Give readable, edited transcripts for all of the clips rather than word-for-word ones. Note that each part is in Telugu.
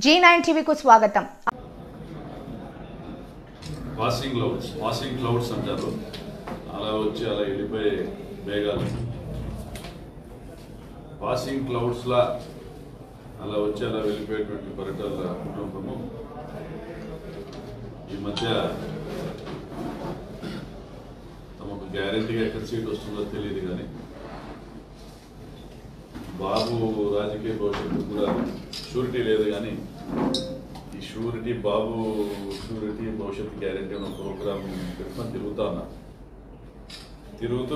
G9 టీవీకు స్వాగతం. పాసింగ్ క్లౌడ్స్ అంటారు. అలా వచ్చి అలా వెళ్ళిపోయే మేఘాలు. పాసింగ్ క్లౌడ్స్లా అలా వచ్చి అలా వెళ్ళిపోయేటువంటి పర్యటనల కుటుంబము ఈ మధ్య తమకు గ్యారెంటీగా ఎక్కడ సీట్ వస్తుందో తెలియదు, కానీ బాబు రాజకీయ భవిష్యత్తు కూడా షూరిటీ లేదు, కానీ ఈ షూరిటీ బాబు షూరిటీ భవిష్యత్తు గ్యారెంటీ ఉన్న ప్రోగ్రామ్ పెట్టుకొని తిరుగుతూ ఉన్నా. తిరుగుతూ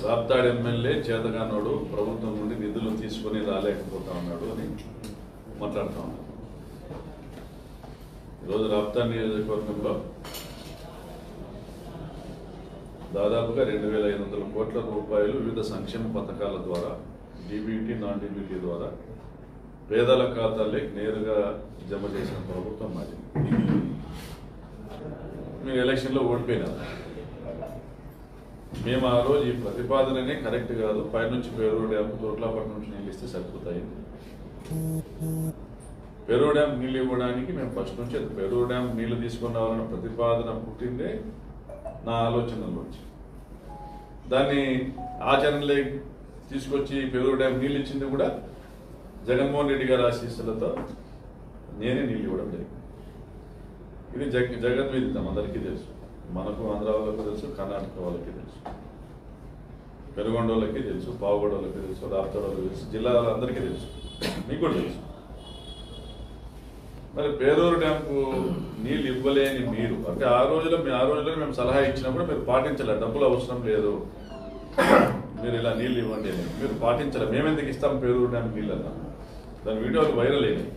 రాప్తాడు ఎమ్మెల్యే చేతగానోడు ప్రభుత్వం నుండి నిధులు తీసుకొని రాలేకపోతా ఉన్నాడు అని మాట్లాడుతూ ఉన్నాడు. ఈరోజు రాప్తాడు నియోజకవర్గంలో దాదాపుగా 2,500 కోట్ల రూపాయలు వివిధ సంక్షేమ పథకాల ద్వారా డీబీటీ నాన్ డీబీటీ ద్వారా పేదల ఖాతాలకి నేరుగా జమ చేసిన ప్రభుత్వం మాది. మీరు ఎలక్షన్లో ఓడిపోయినారు. మేము ఆ రోజు ఈ ప్రతిపాదననే కరెక్ట్ కాదు, పైనుంచి పేరూరు డ్యామ్ తోట్లపట్నం నుంచి నీళ్ళు ఇస్తే సరిపోతాయి. పేరూరు డ్యామ్ నీళ్ళు ఇవ్వడానికి మేము ఫస్ట్ నుంచి పేరూరు డ్యామ్ నీళ్లు తీసుకుని రావాలన్న ప్రతిపాదన పుట్టిందే నా ఆలోచనలోంచి. దాన్ని ఆచరణలో తీసుకొచ్చి పేరూరు డ్యామ్ నీళ్ళు ఇచ్చింది కూడా జగన్మోహన్ రెడ్డి గారి ఆశీస్సులతో నేనే నీళ్ళు ఇవ్వడం జరిగింది. ఇది జగద్విదితం, అందరికీ తెలుసు. మనకు ఆంధ్ర వాళ్ళకి తెలుసు, కర్ణాటక వాళ్ళకి తెలుసు, పెనుగొండ వాళ్ళకి తెలుసు, పావుగొండ వాళ్ళకి తెలుసు, రాప్తాడు వాళ్ళకి తెలుసు, జిల్లాల అందరికీ తెలుసు, మీకు కూడా తెలుసు. మరి పేరూరు డ్యాంకు నీళ్ళు ఇవ్వలేని మీరు అంటే ఆ రోజులో మేము సలహా ఇచ్చినప్పుడు మీరు పాటించలే, డబ్బులు అవసరం లేదు, మీరు ఇలా నీళ్ళు ఇవ్వండి అని మీరు పాటించలే. మేమెందుకు ఇస్తాం పేరూరు డ్యామ్ నీళ్ళన్నా? దాని వీడియోలు వైరల్ అయినాయి.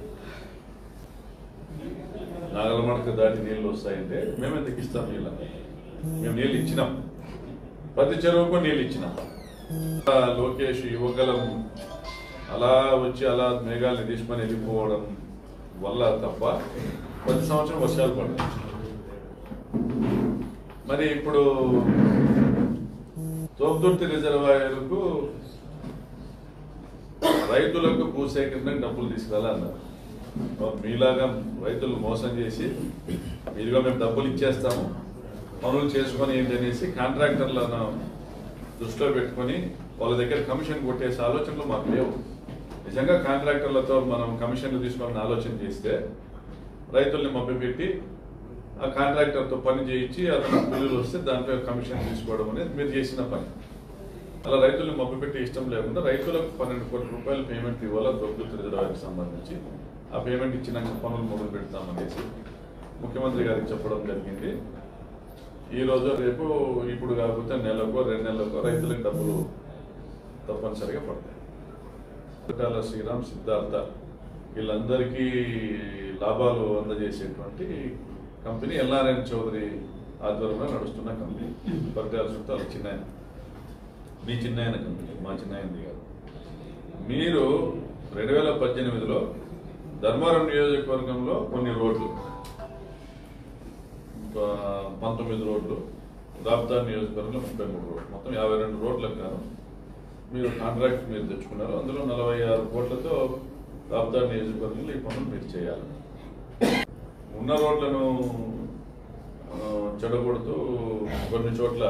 నాగలమడక దాటి నీళ్ళు వస్తాయంటే మేమెందుకు ఇస్తాం నీళ్ళని? మేము నీళ్ళు ఇచ్చినాం, ప్రతి చెరువుకు నీళ్ళు ఇచ్చినాం. లోకేష్ యువగలం అలా వచ్చి అలా మేఘాలని తీసుకొని వెళ్ళిపోవడం వల్ల తప్ప ప్రతి సంవత్సరం వర్షాలు పడ్డాయి. మరి ఇప్పుడు తోపుదుర్తి రిజర్వాయర్కు రైతులకు భూసేకరణకు డబ్బులు తీసుకెళ్ళాలన్నారు. మీలాగా రైతులు మోసం చేసి మీరుగా మేము డబ్బులు ఇచ్చేస్తాము పనులు చేసుకొని ఏంటనేసి కాంట్రాక్టర్లను దృష్టిలో పెట్టుకొని వాళ్ళ దగ్గర కమిషన్ కొట్టేసే ఆలోచనలు మాకు లేవు. నిజంగా కాంట్రాక్టర్లతో మనం కమిషన్లు తీసుకోవాలని ఆలోచన చేస్తే రైతుల్ని మభ్యపెట్టి ఆ కాంట్రాక్టర్తో పని చేయించి అతను బిల్లులు వస్తే దాంట్లో కమిషన్ తీసుకోవడం అనేది మీరు చేసిన పని. అలా రైతుల్ని మభ్యపెట్టి ఇష్టం లేకుండా రైతులకు 12 కోట్ల రూపాయలు పేమెంట్ ఇవ్వాలా తోపుదుర్తి రిజర్వాయర్కి సంబంధించి. ఆ పేమెంట్ ఇచ్చినాక పనులు మొదలు పెడతామనేసి ముఖ్యమంత్రి గారికి చెప్పడం జరిగింది. ఈరోజు రేపు ఇప్పుడు కాకపోతే నెలకో 2 నెలలకో రైతులకు డబ్బులు తప్పనిసరిగా పడతాయి. శ్రీరామ్, సిద్ధార్థ వీళ్ళందరికీ లాభాలు అందజేసేటువంటి కంపెనీ ఎల్ఆర్ఎన్ చౌదరి ఆధ్వర్యంలో నడుస్తున్న కంపెనీ. పరిటాల చుట్టాలు చిన్నాయన, మీ చిన్నాయన కంపెనీ, మా చిన్నాయనది కాదు. మీరు 2018లో ధర్మవరం నియోజకవర్గంలో కొన్ని రోడ్లు 19 రోడ్లు, రాప్తాడు నియోజకవర్గంలో 33 రోడ్లు, మొత్తం 52 రోడ్లకు గాను మీరు కాంట్రాక్ట్ మీరు తెచ్చుకున్నారు. అందులో 46 కోట్లతో రాప్తాడు నియోజకవర్గంలో ఈ పనులు మీరు చేయాలి. ఉన్న రోడ్లను చెడగొడుతూ కొన్ని చోట్ల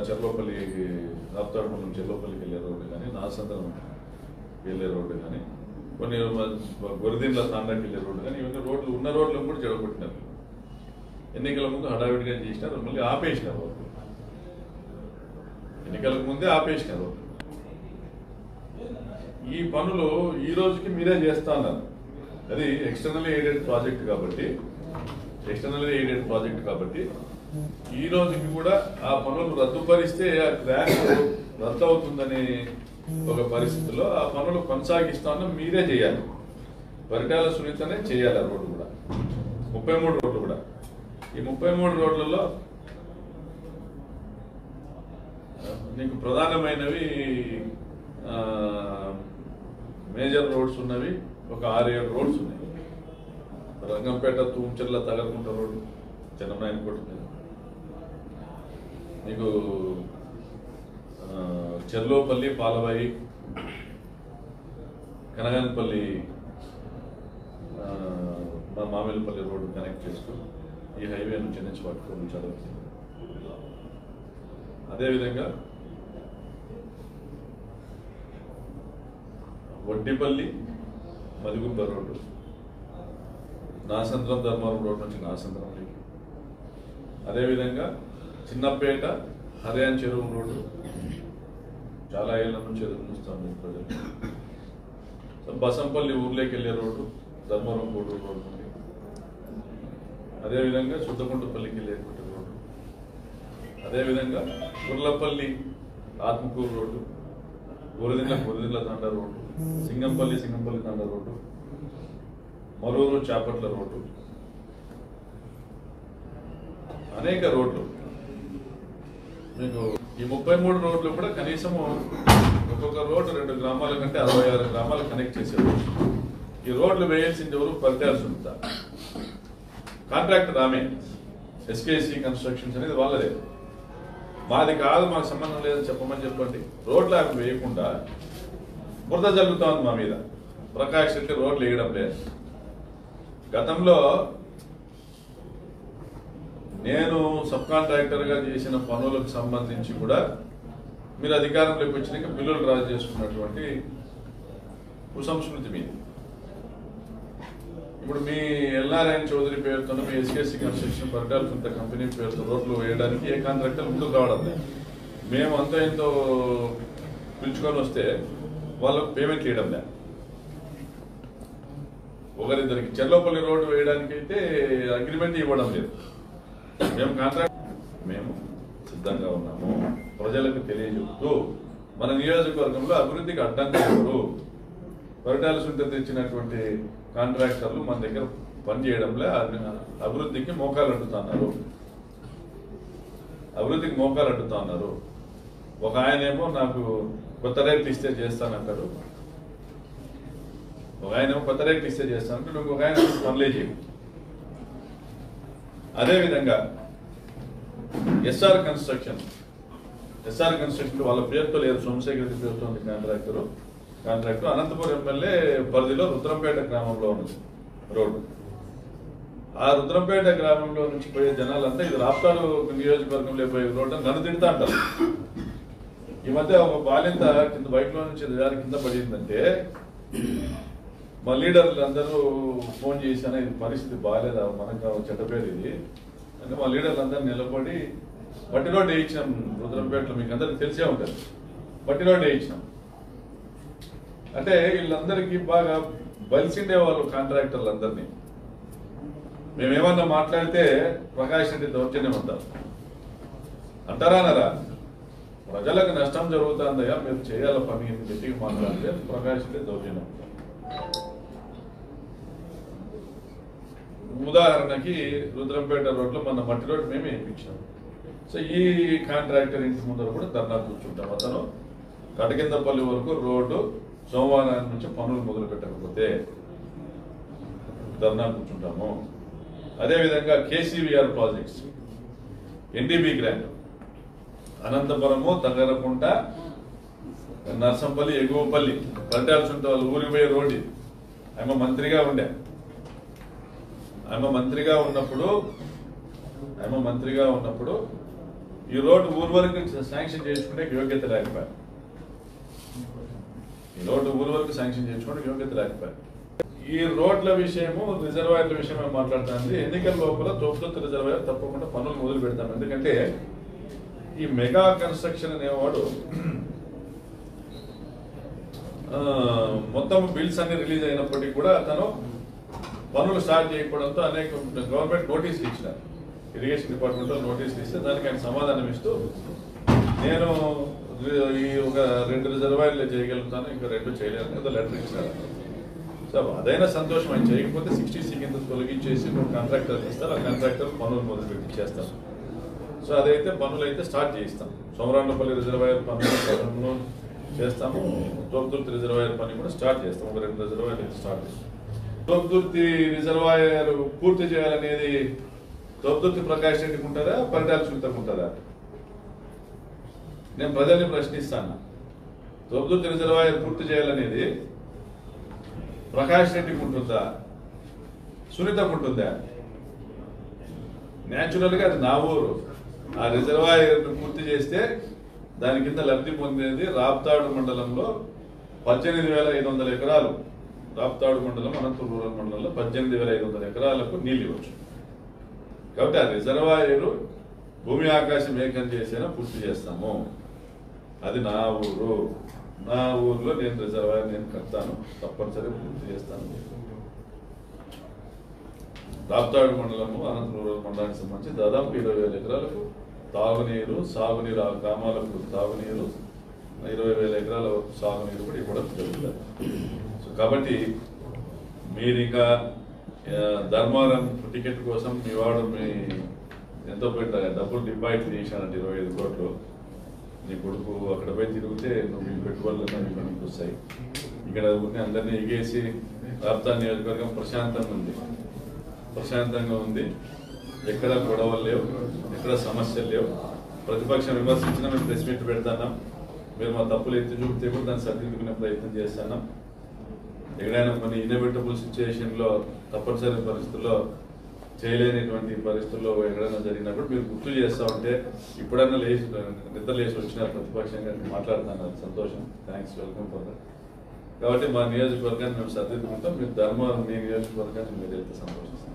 చెర్లోపల్లికి, రాప్తాడు మండలం చెర్లోపల్లికి వెళ్ళే రోడ్డు కానీ, నాసంద్రం వెళ్ళే రోడ్డు కానీ, కొన్ని గొరదీన్ల తాండాకి వెళ్ళే రోడ్డు కానీ, ఇవన్నీ రోడ్లు ఉన్న రోడ్లను కూడా చెడగొట్టినారు. ఎన్నికల ముందు హడావిడిగా చేసినారు, మళ్ళీ ఆపేసినారు. ఎన్నికలకు ముందే ఆపేసినారు. ఈ పనులు ఈ రోజుకి మీరే చేస్తా ఉన్నారు. అది ఎక్స్టర్నల్లీ ఎయిడెడ్ ప్రాజెక్ట్ కాబట్టి ఈ రోజుకి కూడా ఆ పనులు రద్దుపరిస్తే ఆ ట్రాక్ రద్దు అవుతుందని ఒక పరిస్థితిలో ఆ పనులు కొనసాగిస్తామన్నా మీరే చేయాలి. పరిటాల సునీతనే చేయాలి. ఆ రోడ్డు కూడా 33 రోడ్లు కూడా. ఈ 33 రోడ్లలో నీకు ప్రధానమైనవి మేజర్ రోడ్స్ ఉన్నవి ఒక 6-7 రోడ్స్ ఉన్నాయి. రంగంపేట తూంచెర్ల తగరకుంట రోడ్డు, చెన్నమనాయన కోట మీద, మీకు చెర్లోపల్లి పాలవాయి, కనగానపల్లి మామిలపల్లి రోడ్డు కనెక్ట్ చేస్తూ ఈ హైవే నుంచి నుంచి పట్టుకొని చదువుతుంది. అదేవిధంగా వడ్డిపల్లి మదిగుబ్బ రోడ్డు, నాసంద్రం ధర్మవరం రోడ్డు నుంచి నాసంద్రంకి, అదేవిధంగా చిన్నపేట హర్యాన్ చెరువు రోడ్డు చాలా ఏళ్ళ నుంచి ఎదురు చూస్తాం ప్రజలు. బసంపల్లి ఊర్లోకి వెళ్ళే రోడ్డు ధర్మవరం గూడూరు రోడ్డు ఉంది. అదేవిధంగా సుద్దకుంటపల్లికి వెళ్ళేటువంటి రోడ్డు, అదేవిధంగా కుర్లపల్లి ఆత్మకూరు రోడ్డు, గురదిల్ల తండ రోడ్డు, సింగంపల్లి తండ రోడ్డు, మరూరు చాపట్ల రోడ్డు, అనేక రోడ్లు. మీకు ఈ 33 రోడ్లు కూడా కనీసము ఒక్కొక్క రోడ్డు 2 గ్రామాల కంటే 66 గ్రామాలు కనెక్ట్ చేసేవారు. ఈ రోడ్లు వేయాల్సింది ఎవరు? పరిటాల సునీత. కాంట్రాక్టర్ ఆమె, ఎస్కేసి కన్స్ట్రక్షన్స్ అనేది వాళ్ళదే, మాది కాదు, మాకు సంబంధం లేదని చెప్పండి. రోడ్లు ఆమె వేయకుండా బురద జల్లుతా ఉంది మా మీద. ప్రకాష్ రెడ్డి రోడ్లు వేయడం లేదు. గతంలో నేను సబ్ కాంట్రాక్టర్గా చేసిన పనులకు సంబంధించి కూడా మీరు అధికారంలోకి వచ్చినాక బిల్లులు డ్రా చేసుకున్నటువంటి కుసంస్కృతి మీది. ఇప్పుడు మీ ఎల్నారాయణ చౌదరి పేరుతో మీ SKC construction Paritala Sunitha company పేరుతో రోడ్లు వేయడానికి ఏ కాంట్రాక్టర్ ముందుకు రావడం లేదు. మేము అంతా ఎంతో పిలుచుకొని వస్తే వాళ్ళకు పేమెంట్ చేయడం లేదు. ఒకరిద్దరికి చెర్లోపల్లి రోడ్డు వేయడానికి అయితే అగ్రిమెంట్ ఇవ్వడం లేదు. మేము సిద్ధంగా ఉన్నాము. ప్రజలకు తెలియజెప్తూ మన నియోజకవర్గంలో అభివృద్ధికి అడ్డంగా ఎవరు? పరిటాల సునీత తెచ్చినటువంటి కాంట్రాక్టర్లు మన దగ్గర పనిచేయడంలో అభివృద్ధికి మోకాలు అడ్డుతున్నారు. ఒక ఆయనేమో నాకు కొత్త రేట్లు ఇస్తే చేస్తానంటాడు, ఒక ఆయనేమో కొత్త రేట్లు ఇస్తే చేస్తానంటే ఇంకొక ఆయన పనులే చేయడు. అదేవిధంగా ఎస్ఆర్ కన్స్ట్రక్షన్ వాళ్ళ పేరుతో లేదు, సోమశేఖర్ రెడ్డి పేరుతో ఉంది కాంట్రాక్టర్. అనంతపురం ఎమ్మెల్యే పరిధిలో రుద్రంపేట గ్రామంలో ఉన్నది రోడ్డు. ఆ రుద్రంపేట గ్రామంలో నుంచి పోయే జనాలంతా ఇది రాప్తాడు నియోజకవర్గంలో పోయే రోడ్డు అని నన్ను తిడతా అంటారు. ఈ మధ్య ఒక బాలింత కింద బైక్లో నుంచి కింద పడిందంటే మా లీడర్లు అందరూ ఫోన్ చేశాను, ఇది పరిస్థితి బాగాలేదా, మనకు చెడ్డ పేరు ఇది అంటే మా లీడర్లు అందరూ నిలబడి బట్టి రోడ్డు వేయించినాం. రుద్రంపేటలో మీకు అందరికి తెలిసే ఉంటుంది, బట్టి రోడ్డు వేయించినాం. అంటే వీళ్ళందరికీ బాగా బలిసిండే వాళ్ళు కాంట్రాక్టర్లు అందరినీ. మేమేమన్నా మాట్లాడితే ప్రకాష్ రెడ్డి దౌర్జన్యం అంటారా? ప్రజలకు నష్టం జరుగుతుందయ్యా, మీరు చేయాల పని గట్టిగా మాట్లాడితే ప్రకాష్ రెడ్డి దౌర్జన్యం. ఉదాహరణకి రుద్రంపేట రోడ్లో మన మట్టి రోడ్డు మేమే వేయించాం. సో ఈ కాంట్రాక్టర్ ఇంటి ముందర కూడా ధర్నా కూర్చుంటాం. అతను కటకిందపల్లి వరకు రోడ్డు సోమవారం నుంచి పనులు మొదలు పెట్టకపోతే ధర్నా కూర్చుంటాము. అదేవిధంగా KCVR projects, NDB grant, Anantapuram, Taggarakunta, Narsampalli, Eguvapalli, Paritala Sunitha వాళ్ళు ఊరికి పోయే రోడ్డు. ఆమె మంత్రిగా ఉన్నప్పుడు ఈ రోడ్డు ఊరు వరకు శాంక్షన్ చేసుకునే యోగ్యత లేకపోయారు. ఈ రోడ్ల విషయము, రిజర్వాయర్ల విషయమే మాట్లాడుతుంది. ఎన్నికల లోపల తోపుదొత్తి రిజర్వాయర్ తప్పకుండా పనులు మొదలు పెడతాను. ఎందుకంటే ఈ మెగా కన్స్ట్రక్షన్ అనేవాడు మొత్తం బిల్స్ అన్ని రిలీజ్ అయినప్పటికీ కూడా అతను పనులు స్టార్ట్ చేయకపోవడంతో అనేక గవర్నమెంట్ నోటీసులు ఇచ్చినారు. ఇరిగేషన్ డిపార్ట్మెంట్లో నోటీసులు ఇస్తే దానికి ఆయన సమాధానం ఇస్తూ నేను ఈ ఒక 2 రిజర్వాయర్లు చేయగలుగుతాను, ఇంకా 2 చేయలేను ఏదో లెటర్ ఇచ్చారు. సో అదైనా సంతోషం. ఆయన చేయకపోతే 60C కింద తొలగించేసి కాంట్రాక్టర్ ఇస్తారు, ఆ కాంట్రాక్టర్ పనులు మొదలుపెట్టి చేస్తారు. సో అదైతే పనులు అయితే స్టార్ట్ చేయిస్తాం. సోమరాండపల్లి రిజర్వాయర్ పనులు చేస్తాము, తోపుదుర్తి రిజర్వాయర్ పని కూడా స్టార్ట్ చేస్తాం. ఒక 2 రిజర్వాయర్లు అయితే స్టార్ట్ చేస్తాం. తోపుదుర్తి రిజర్వాయర్ పూర్తి చేయాలనేది తోపుదుర్తి ప్రకాష్ రెడ్డికి ఉంటుందా, పరిటాల సునీతకు ఉంటుందా? నేను ప్రజల్ని ప్రశ్నిస్తాను. తోపుదుర్తి రిజర్వాయర్ పూర్తి చేయాలనేది ప్రకాష్ రెడ్డికి ఉంటుందా, సునీతకు ఉంటుందా? న్యాచురల్ గా అది నా ఊరు. ఆ రిజర్వాయర్ పూర్తి చేస్తే దాని కింద లబ్ధి పొందేది రాప్తాడు మండలంలో 18,500 ఎకరాలు. రాప్తాడు మండలం, అనంతపురం రూరల్ మండలంలో 18,500 ఎకరాలకు నీళ్ళు ఇవ్వచ్చు. కాబట్టి ఆ రిజర్వాయర్ భూమి ఆకాశం ఏకం చేసినా పూర్తి చేస్తాము. అది నా ఊరు. నా ఊర్లో నేను రిజర్వాయర్ నేను కడతాను, తప్పనిసరిగా పూర్తి చేస్తాను. రాప్తాడు మండలము, అనంతపురం రూరల్ మండలానికి సంబంధించి దాదాపు 20,000 ఎకరాలకు తాగునీరు, సాగునీరు, ఆ గ్రామాలకు తాగునీరు, 20,000 ఎకరాల వరకు సాగునీరు కూడా ఇవ్వడం జరుగుతుంది. సో కాబట్టి మీరు ఇంకా ధర్మవరం టికెట్ కోసం మీ వాడు ఎంతో పెద్ద డబ్బులు డిపాజిట్ చేశానంటే 25 కోట్లు. నీ కొడుకు అక్కడ పోయి తిరిగితే నువ్వు పెట్టుబడులు మీకు వస్తాయి. ఇక్కడ అందరినీ ఎగేసి రాప్తా నియోజకవర్గం ప్రశాంతంగా ఉంది. ఎక్కడ గొడవలు లేవు, ఎక్కడ సమస్యలు లేవు. ప్రతిపక్షం విమర్శించినా మేము ప్రెస్ మీట్ పెడతాం. మీరు మా తప్పులు ఎత్తి చూపితే కూడా దాన్ని సరిదిద్దుకునే ప్రయత్నం చేస్తున్నాం. ఎక్కడైనా కొన్ని ఇన్ఎవిటబుల్ సిచ్యువేషన్లో, తప్పనిసరి పరిస్థితుల్లో, చేయలేనిటువంటి పరిస్థితుల్లో ఎక్కడైనా జరిగినప్పుడు మీరు గుర్తు చేస్తూ ఉంటే ఇప్పుడన్నా నిద్ర లేచి వచ్చినారు ప్రతిపక్షంగా మాట్లాడుతున్నారు. సంతోషం, థ్యాంక్స్, వెల్కమ్ ఫర్ దట్. కాబట్టి మా నియోజకవర్గాన్ని మేము సరిదిద్దుకుంటాం. మీరు ధర్మవరం మీ నియోజకవర్గాన్ని మీరు వెళ్తే సంతోషిస్తాం.